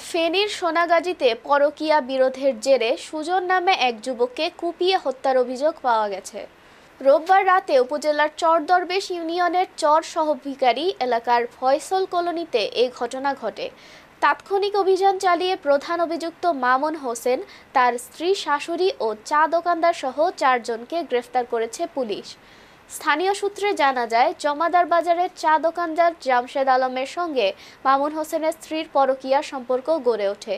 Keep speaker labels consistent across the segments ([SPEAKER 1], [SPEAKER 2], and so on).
[SPEAKER 1] ফেনীর সোনাগাজীতে পরকীয়া বিরোধের জেরে সুজন নামে এক যুবককে কুপিয়ে হত্যার অভিযোগ পাওয়া গেছে। রোববার রাতে উপজেলার চরদরবেশ ইউনিয়নের চর সহভিকারী এলাকার ফয়সল কলোনিতে এই ঘটনা ঘটে। তাৎক্ষণিক অভিযান চালিয়ে প্রধান অভিযুক্ত মামুন হোসেন, তার স্ত্রী, শাশুড়ি ও চা দোকানদার সহ 4 জনকে গ্রেফতার করেছে পুলিশ। স্থানীয় সূত্রে জানা যায়, জমাদার বাজারের চা দোকানদার জামশেদ আলমের সঙ্গে মামুন হোসেনের স্ত্রীর পরকীয়া সম্পর্ক গড়ে ওঠে।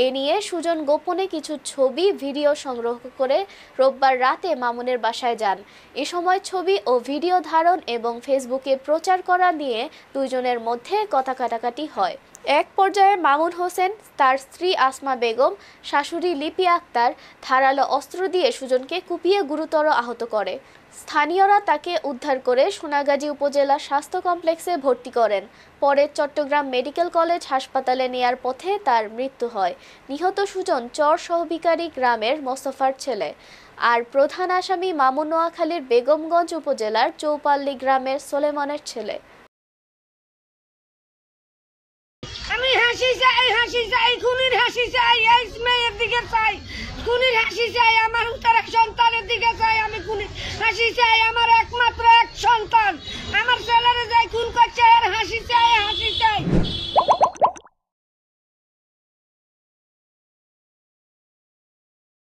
[SPEAKER 1] এ নিয়ে সুজন গোপনে কিছু ছবি, ভিডিও সংগ্রহ করে রোববার রাতে মামুনের বাসায় যান। এ সময় ছবি ও ভিডিও ধারণ এবং ফেসবুকে প্রচার করা নিয়ে দুইজনের মধ্যে কথা কাটাকাটি হয়। এক পর্যায়ে মামুন হোসেন, তার স্ত্রী আসমা বেগম, শাশুড়ি লিপি আক্তার ধারালো অস্ত্র দিয়ে সুজনকে কুপিয়ে গুরুতর আহত করে। স্থানীয়রা তাকে উদ্ধার করে সোনাগাজী উপজেলা স্বাস্থ্য কমপ্লেক্সে ভর্তি করেন। পরে চট্টগ্রাম মেডিকেল কলেজ হাসপাতালে নেয়ার পথে তার মৃত্যু হয়। নিহত সুজন চর সহভিকারী গ্রামের মোস্তফার ছেলে। আর প্রধান আসামি মামুন নোয়াখালীর বেগমগঞ্জ উপজেলার চৌপাল্লী গ্রামের সোলেমানের ছেলে।
[SPEAKER 2] আমি হাসি চাই, খুনির হাসি চাই, এই মেয়ের দিকে চাই, খুনির হাসি চাই, আমার উত্তর এক সন্তানের দিকে চাই, আমি খুনির হাসি চাই, আমার একমাত্র এক সন্তান, আমার